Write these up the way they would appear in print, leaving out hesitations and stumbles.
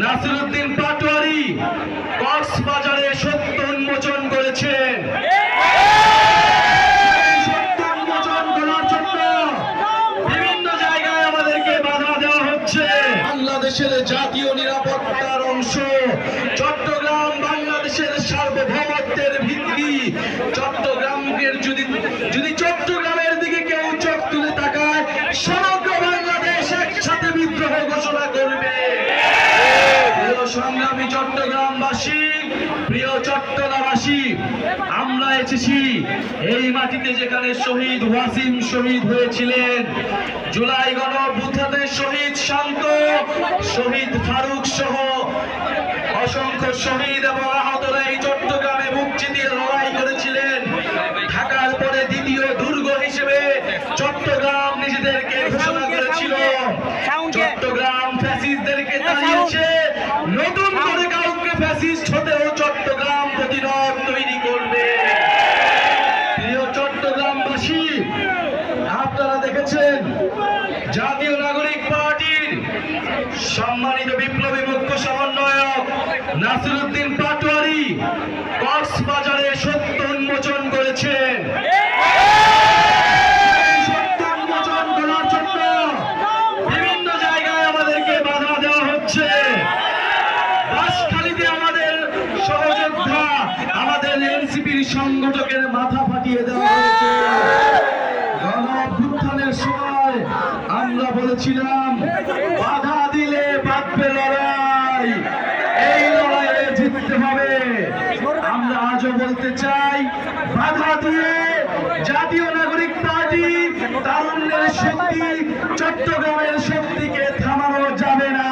নাসিরউদ্দিন পাটোয়ারি কক্সবাজারে সত্য উন্মোচন করেছেন। সত্য উন্মোচন করার জন্য বিভিন্ন জায়গায় আমাদেরকে বাধা দেওয়া হচ্ছে। বাংলাদেশের জাতীয় নিরাপত্তার অংশ চট্টগ্রাম বাংলাদেশের সার্বভৌমত্বের ভিত্তি। চট্টগ্রামের যদি চট্টগ্রামের দিকে কেউ চোখ তুলে তাকায়, সমগ্র বাংলাদেশ একসাথে বিদ্রোহ ঘোষণা করবে। প্রিয় সংগ্রামী চট্টগ্রামবাসী, প্রিয় চট্টগ্রামবাসী, আমরা এসেছি এই মাটিতে যেখানে শহীদ ওয়াসিম শহীদ হয়েছিলেন, জুলাই গণঅভ্যুত্থানে শহীদ শান্ত, শহীদ ফারুক সহ অসংখ্য শহীদ এবং আহতরা এই চট্টগ্রামে মুক্তি দিয়ে লড়াই করেছিলেন। ঢাকার পরে দ্বিতীয় দুর্গ হিসেবে চট্টগ্রাম নিজেদেরকে ঘোষণা করেছিল। চট্টগ্রাম ফ্যাসিস্টদেরকে তাড়িয়েছে, নতুন করে কাউকে ফ্যাসিস্ট হতেও চট্টগ্রাম প্রতিরোধ তৈরি করবে। প্রিয় চট্টগ্রামবাসী, আপনারা দেখেছেন জাতীয় নাগরিক পার্টির সম্মানিত বিপ্লবী মুখ্য সমন্বয়ক নাসিরউদ্দিন পাটোয়ারি কক্সবাজারে সত্য উন্মোচন করেছেন। সত্য উন্মোচন করার জন্য বিভিন্ন জায়গায় আমাদেরকে বাধা দেওয়া হচ্ছে। বাঁশখালীতে আমাদের সহযোদ্ধা, আমাদের এনসিপির সংগঠকের মাথা ফাটিয়ে দেওয়া হয়েছে। গণঅভ্যুত্থানের সময় আমরা বলেছিলাম বাধা দিলে বাঁধবে লড়াই, এই লড়াইয়ে জিততে হবে। আমরা আজও বলতে চাই, বাধা দিয়ে জাতীয় নাগরিক পার্টি তারুণ্যের শক্তি, চট্টগ্রামের শক্তিকে থামানো যাবে না।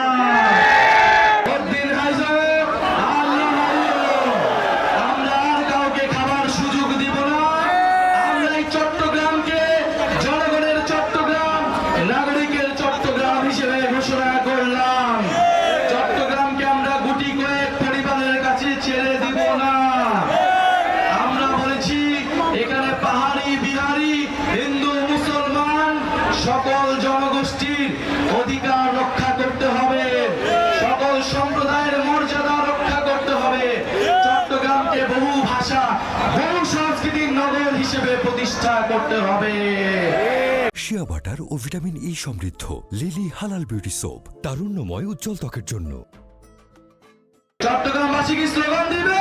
আমরা আর কাউকে খাবার সুযোগ দিব না। আমরা এই চট্টগ্রামকে জনগণের চট্টগ্রাম, নাগরিকের চট্টগ্রাম হিসেবে ঘোষণা করলাম। চট্টগ্রামকে আমরা গুটি কয়েক পরিবারের কাছে ছেড়ে দিব না। আমরা বলেছি এখানে পাহাড়ি, বিহারি, হিন্দু, মুসলমান সকল জনগোষ্ঠীর অধিকার রক্ষা করতে হবে, সকল সম্প্রদায়ের মর্যাদা রক্ষা করতে হবে। চট্টগ্রামকে বহু ভাষা, বহু সংস্কৃতির নগর হিসেবে প্রতিষ্ঠা করতে হবে। শিয়া বাটার ও ভিটামিন ই সমৃদ্ধ লিলি হালাল বিউটি সোপ, তারুণ্যময় উজ্জ্বল ত্বকের জন্য। চট্টগ্রামবাসী কি স্লোগান দিবে?